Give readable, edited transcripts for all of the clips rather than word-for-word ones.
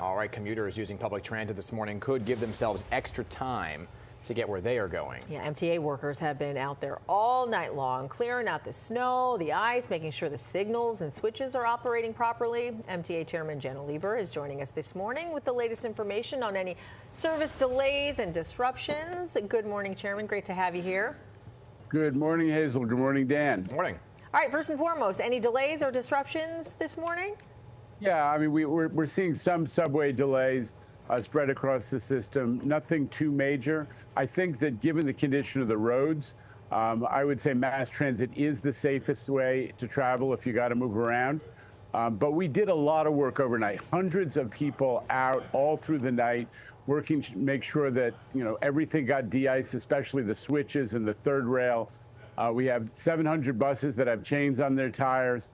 All right, commuters using public transit this morning could give themselves extra time to get where they are going. Yeah, MTA workers have been out there all night long, clearing out the snow, the ice, making sure the signals and switches are operating properly. MTA Chairman Jenna Lieber is joining us this morning with the latest information on any service delays and disruptions. Good morning, Chairman. Great to have you here. Good morning, Hazel. Good morning, Dan. Morning. All right, first and foremost, any delays or disruptions this morning? Yeah, I mean, we're seeing some subway delays spread across the system. Nothing too major. I think that given the condition of the roads, I would say mass transit is the safest way to travel if you got to move around. But we did a lot of work overnight. Hundreds of people out all through the night working to make sure that, everything got de-iced, especially the switches and the third rail. We have 700 buses that have chains on their tires.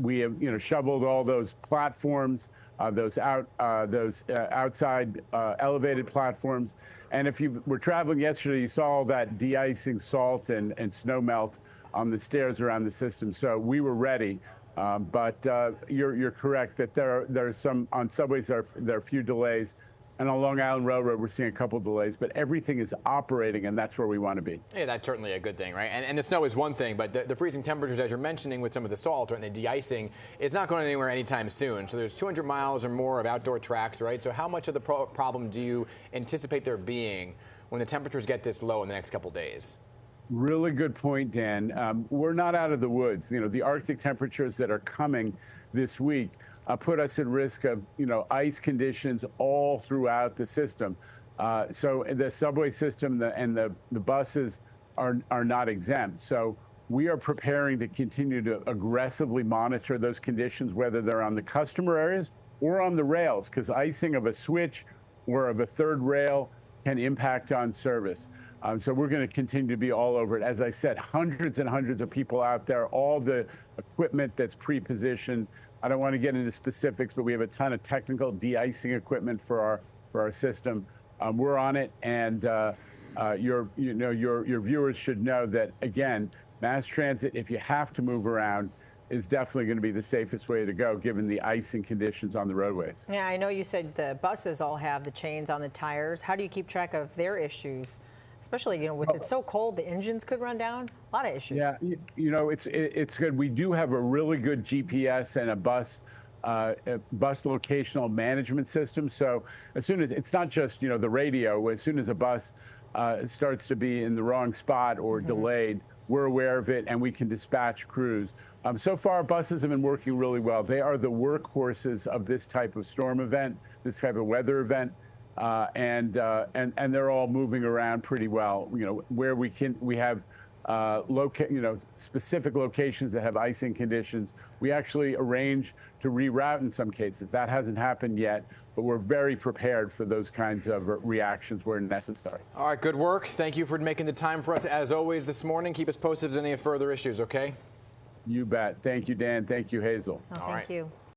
We have, shoveled all those platforms, those outside elevated platforms. And if you were traveling yesterday, you saw all that de-icing salt and snow melt on the stairs around the system. So we were ready. But you're correct that there are some on subways. There are a few delays. And on Long Island Railroad, we're seeing a couple delays, but everything is operating, and that's where we want to be. Yeah, that's certainly a good thing, right? And the snow is one thing, but the freezing temperatures, as you're mentioning, with some of the salt and the de-icing, is not going anywhere anytime soon. So there's 200 miles or more of outdoor tracks, right? So how much of the problem do you anticipate there being when the temperatures get this low in the next couple days? Really good point, Dan. We're not out of the woods. The Arctic temperatures that are coming this week put us at risk of, ice conditions all throughout the system. So the subway system and the buses are not exempt. So we are preparing to continue to aggressively monitor those conditions, whether they're on the customer areas or on the rails, because icing of a switch or of a third rail can impact on service. So we're going to continue to be all over it. As I said, hundreds and hundreds of people out there, all the equipment that's pre-positioned. I don't want to get into specifics, but we have a ton of technical de-icing equipment for our system. We're on it, and your viewers should know that, again, mass transit, if you have to move around, is definitely going to be the safest way to go, given the icing conditions on the roadways. Yeah, I know you said the buses all have the chains on the tires. How do you keep track of their issues? Especially, with it so cold, the engines could run down. A lot of issues. Yeah, it's good. We do have a really good GPS and a bus locational management system. So as soon as it's not just the radio, as soon as a bus starts to be in the wrong spot or delayed, we're aware of it and we can dispatch crews. So far, buses have been working really well. They are the workhorses of this type of storm event, this type of weather event. And they're all moving around pretty well. Where we have specific locations that have icing conditions. We actually arrange to reroute in some cases. That hasn't happened yet, but we're very prepared for those kinds of reactions where necessary. All right, good work. Thank you for making the time for us as always this morning. Keep us posted if there's any further issues, okay? You bet. Thank you, Dan. Thank you, Hazel. Oh, thank you.